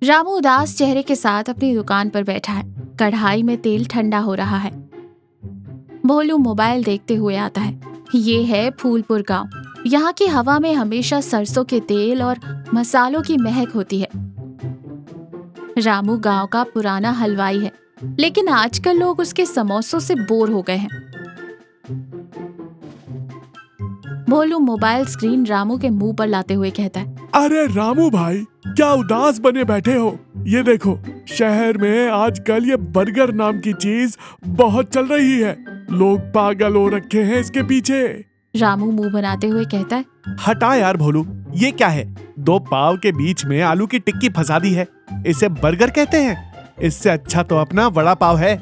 रामू उदास चेहरे के साथ अपनी दुकान पर बैठा है। कढ़ाई में तेल ठंडा हो रहा है। भोलू मोबाइल देखते हुए आता है। ये है फूलपुर गांव। यहाँ की हवा में हमेशा सरसों के तेल और मसालों की महक होती है। रामू गांव का पुराना हलवाई है, लेकिन आजकल लोग उसके समोसों से बोर हो गए हैं। भोलू मोबाइल स्क्रीन रामू के मुंह पर लाते हुए कहता है, अरे रामू भाई, क्या उदास बने बैठे हो? ये देखो, शहर में आजकल ये बर्गर नाम की चीज बहुत चल रही है। लोग पागल हो रखे हैं इसके पीछे। रामू मुंह बनाते हुए कहता है, हटा यार भोलू, ये क्या है? 2 पाव के बीच में आलू की टिक्की फंसा दी है, इसे बर्गर कहते हैं? इससे अच्छा तो अपना वड़ा पाव है।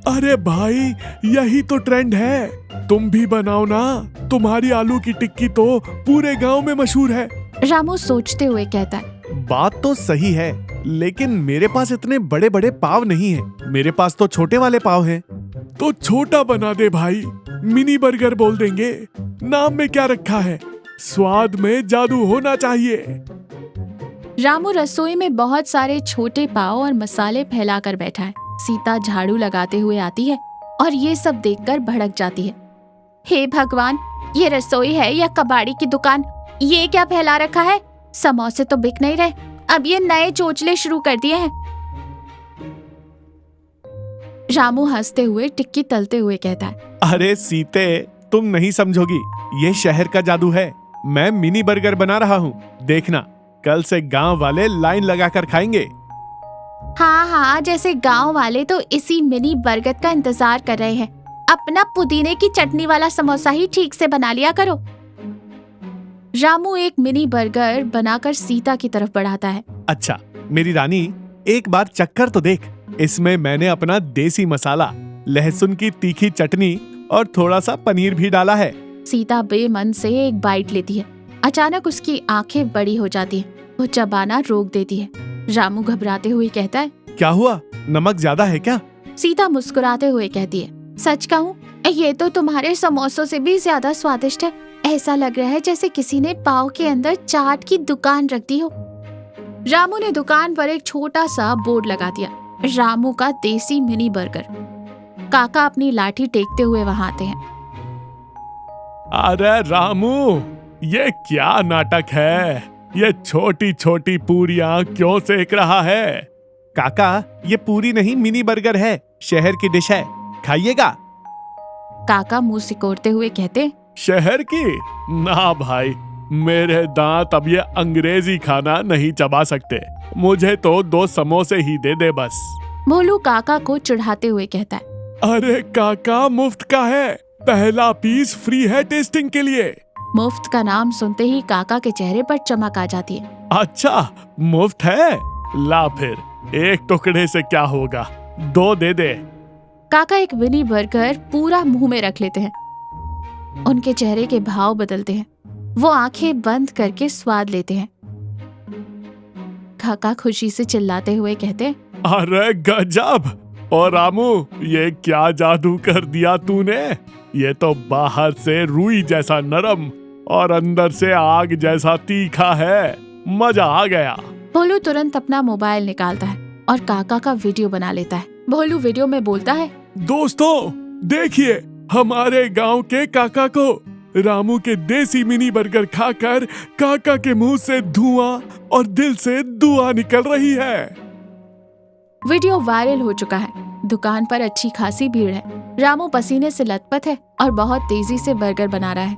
अरे भाई, यही तो ट्रेंड है। तुम भी बनाओ ना। तुम्हारी आलू की टिक्की तो पूरे गांव में मशहूर है। रामू सोचते हुए कहता है, बात तो सही है, लेकिन मेरे पास इतने बड़े बड़े पाव नहीं है। मेरे पास तो छोटे वाले पाव हैं। तो छोटा बना दे भाई, मिनी बर्गर बोल देंगे। नाम में क्या रखा है? स्वाद में जादू होना चाहिए। रामू रसोई में बहुत सारे छोटे पाव और मसाले फैलाकर बैठा है। सीता झाड़ू लगाते हुए आती है और ये सब देखकर भड़क जाती है। हे भगवान, ये रसोई है या कबाड़ी की दुकान? ये क्या फैला रखा है? समोसे तो बिक नहीं रहे, अब ये नए चोचले शुरू कर दिए हैं। रामू हंसते हुए टिक्की तलते हुए कहता है, अरे सीते, तुम नहीं समझोगी, ये शहर का जादू है। मैं मिनी बर्गर बना रहा हूँ, देखना, कल से गांव वाले लाइन लगाकर खाएंगे। हाँ, जैसे गांव वाले तो इसी मिनी बर्गर का इंतजार कर रहे हैं। अपना पुदीने की चटनी वाला समोसा ही ठीक से बना लिया करो। रामू एक मिनी बर्गर बनाकर सीता की तरफ बढ़ाता है। अच्छा मेरी रानी, एक बार चक्कर तो देख। इसमें मैंने अपना देसी मसाला, लहसुन की तीखी चटनी और थोड़ा सा पनीर भी डाला है। सीता बेमन से एक बाइट लेती है। अचानक उसकी आंखें बड़ी हो जाती हैं। वो चबाना रोक देती है। रामू घबराते हुए कहता है, क्या हुआ? नमक ज्यादा है क्या? सीता मुस्कुराते हुए कहती है, सच कहूँ, ये तो तुम्हारे समोसों से भी ज्यादा स्वादिष्ट है। ऐसा लग रहा है जैसे किसी ने पाव के अंदर चाट की दुकान रख दी हो। रामू ने दुकान पर एक छोटा सा बोर्ड लगा दिया, रामू का देसी मिनी बर्गर। काका अपनी लाठी टेकते हुए वहां आते हैं। अरे रामू, ये क्या नाटक है? ये छोटी छोटी पूरियां क्यों सेक रहा है? काका, ये पूरी नहीं, मिनी बर्गर है, शहर की डिश है, खाइएगा। काका मुंह सिकोड़ते हुए कहते, शहर की? ना भाई, मेरे दांत अब ये अंग्रेजी खाना नहीं चबा सकते। मुझे तो 2 समोसे ही दे दे बस। भोलू काका को चिढ़ाते हुए कहता है, अरे काका, मुफ्त का है, पहला पीस फ्री है टेस्टिंग के लिए। मुफ्त का नाम सुनते ही काका के चेहरे पर चमक आ जाती है। अच्छा, मुफ्त है? ला फिर, एक टुकड़े से क्या होगा, 2 दे दे। काका एक मिनी बर्गर पूरा मुंह में रख लेते हैं। उनके चेहरे के भाव बदलते हैं। वो आंखें बंद करके स्वाद लेते हैं। काका खुशी से चिल्लाते हुए कहते हैं, अरे गजब! और रामू, ये क्या जादू कर दिया तूने? ये तो बाहर से रुई जैसा नरम और अंदर से आग जैसा तीखा है। मजा आ गया। भोलू तुरंत अपना मोबाइल निकालता है और काका का वीडियो बना लेता है। भोलू वीडियो में बोलता है, दोस्तों देखिए, हमारे गांव के काका को रामू के देसी मिनी बर्गर खाकर काका के मुंह से धुआं और दिल से दुआ निकल रही है। वीडियो वायरल हो चुका है। दुकान पर अच्छी खासी भीड़ है। रामू पसीने से लथपथ है और बहुत तेजी से बर्गर बना रहा है।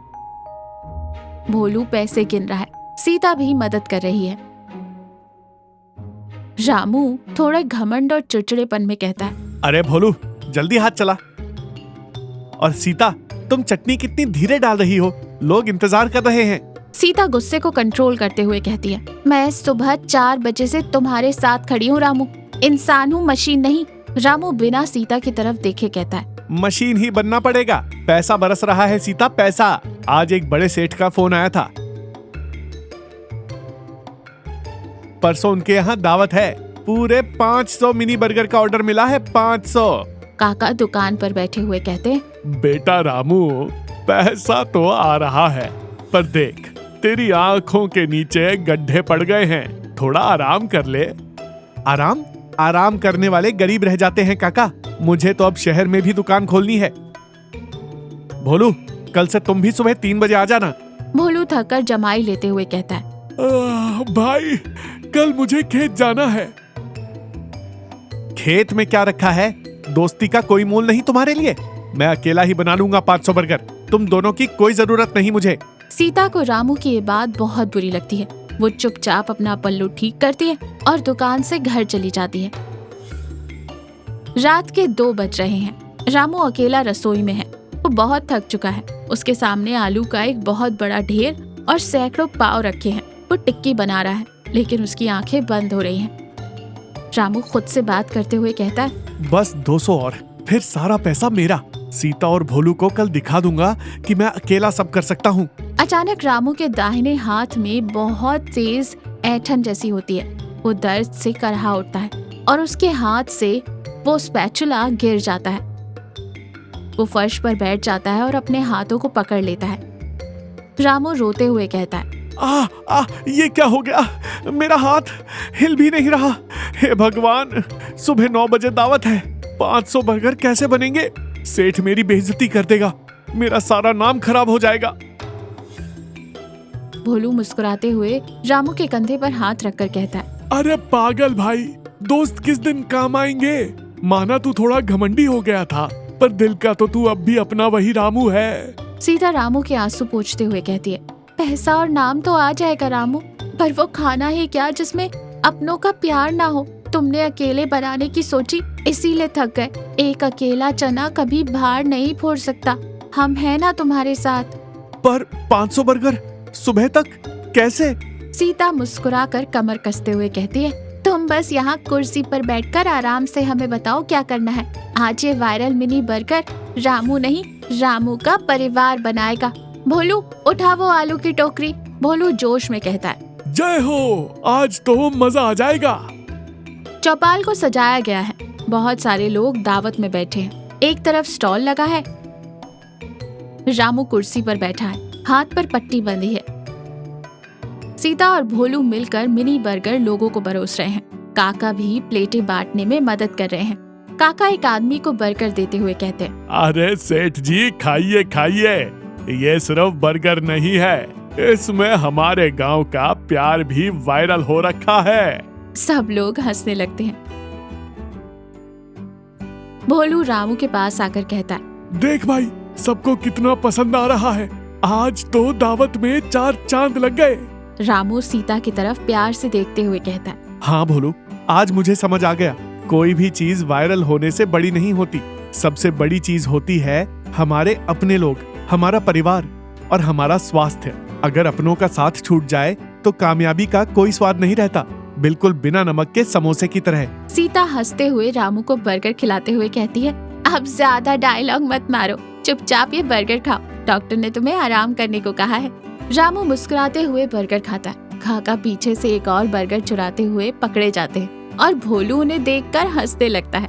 भोलू पैसे गिन रहा है। सीता भी मदद कर रही है। रामू थोड़े घमंड और चिड़चिड़ेपन में कहता है, अरे भोलू, जल्दी हाथ चला। और सीता, तुम चटनी कितनी धीरे डाल रही हो, लोग इंतजार कर रहे हैं। सीता गुस्से को कंट्रोल करते हुए कहती है, मैं सुबह 4 बजे से तुम्हारे साथ खड़ी हूँ रामू, इंसान हूँ, मशीन नहीं। रामू बिना सीता की तरफ देखे कहता है, मशीन ही बनना पड़ेगा। पैसा बरस रहा है सीता, पैसा। आज एक बड़े सेठ का फोन आया था, परसों उनके यहाँ दावत है। पूरे 500 मिनी बर्गर का ऑर्डर मिला है, 500। काका दुकान पर बैठे हुए कहते, बेटा रामू, पैसा तो आ रहा है, पर देख, तेरी आंखों के नीचे गड्ढे पड़ गए हैं, थोड़ा आराम कर ले। आराम आराम करने वाले गरीब रह जाते हैं काका। मुझे तो अब शहर में भी दुकान खोलनी है। भोलू, कल से तुम भी सुबह 3 बजे आ जाना। भोलू थककर जमाई लेते हुए कहता है। भाई, कल मुझे खेत जाना है। खेत में क्या रखा है? दोस्ती का कोई मोल नहीं तुम्हारे लिए। मैं अकेला ही बना लूंगा 500 बर्गर। तुम दोनों की कोई जरूरत नहीं मुझे। सीता को रामू की ये बात बहुत बुरी लगती है। वो चुपचाप अपना पल्लू ठीक करती है और दुकान से घर चली जाती है। रात के 2 बज रहे हैं। रामू अकेला रसोई में है। वो बहुत थक चुका है। उसके सामने आलू का एक बहुत बड़ा ढेर और सैकड़ों पाव रखे हैं। वो टिक्की बना रहा है, लेकिन उसकी आंखें बंद हो रही हैं। रामू खुद से बात करते हुए कहता है, बस 200 और, फिर सारा पैसा मेरा। सीता और भोलू को कल दिखा दूंगा कि मैं अकेला सब कर सकता हूँ। अचानक रामू के दाहिने हाथ में बहुत तेज ऐंठन जैसी होती है। वो दर्द से करहा उठता है और उसके हाथ से वो स्पैचुला गिर जाता है। वो फर्श पर बैठ जाता है और अपने हाथों को पकड़ लेता है। रामू रोते हुए कहता है, ये क्या हो गया? मेरा हाथ हिल भी नहीं रहा। हे भगवान, सुबह 9 बजे दावत है। 500 बर्गर कैसे बनेंगे? सेठ मेरी बेइज्जती कर देगा। मेरा सारा नाम खराब हो जाएगा। भोलू मुस्कुराते हुए रामू के कंधे पर हाथ रखकर कहता है, अरे पागल भाई, दोस्त किस दिन काम आएंगे? माना तू थोड़ा घमंडी हो गया था, पर दिल का तो तू अब भी अपना वही रामू है। सीता रामू के आंसू पोंछते हुए कहती है, पैसा और नाम तो आ जाएगा रामू, पर वो खाना ही क्या जिसमें अपनों का प्यार ना हो। तुमने अकेले बनाने की सोची, इसीलिए थक गए। एक अकेला चना कभी भार नहीं फोड़ सकता। हम हैं ना तुम्हारे साथ। पर 500 बर्गर सुबह तक कैसे? सीता मुस्कुराकर कमर कसते हुए कहती है, तुम बस यहाँ कुर्सी पर बैठकर आराम से हमें बताओ क्या करना है। आज ये वायरल मिनी बर्गर रामू नहीं, रामू का परिवार बनाएगा। भोलू, उठा वो आलू की टोकरी। भोलू जोश में कहता है, जय हो, आज तो मजा आ जाएगा। चौपाल को सजाया गया है। बहुत सारे लोग दावत में बैठे हैं। एक तरफ स्टॉल लगा है। रामू कुर्सी पर बैठा है, हाथ पर पट्टी बंधी है। सीता और भोलू मिलकर मिनी बर्गर लोगों को परोस रहे हैं। काका भी प्लेटें बांटने में मदद कर रहे हैं। काका एक आदमी को बर्गर देते हुए कहते हैं, अरे सेठ जी, खाइए खाइए। ये सिर्फ बर्गर नहीं है, इसमें हमारे गांव का प्यार भी वायरल हो रखा है। सब लोग हंसने लगते हैं। भोलू रामू के पास आकर कहता है, देख भाई, सबको कितना पसंद आ रहा है। आज तो दावत में 4 चांद लग गए। रामू सीता की तरफ प्यार से देखते हुए कहता है, हाँ भोलू, आज मुझे समझ आ गया। कोई भी चीज वायरल होने से बड़ी नहीं होती। सबसे बड़ी चीज होती है हमारे अपने लोग, हमारा परिवार और हमारा स्वास्थ्य। अगर अपनों का साथ छूट जाए तो कामयाबी का कोई स्वाद नहीं रहता, बिल्कुल बिना नमक के समोसे की तरह। सीता हंसते हुए रामू को बर्गर खिलाते हुए कहती है, अब ज्यादा डायलॉग मत मारो, चुपचाप ये बर्गर खाओ। डॉक्टर ने तुम्हें आराम करने को कहा है। रामू मुस्कुराते हुए बर्गर खाता है। काका पीछे से एक और बर्गर चुराते हुए पकड़े जाते हैं और भोलू उन्हें देखकर हंसने लगता है।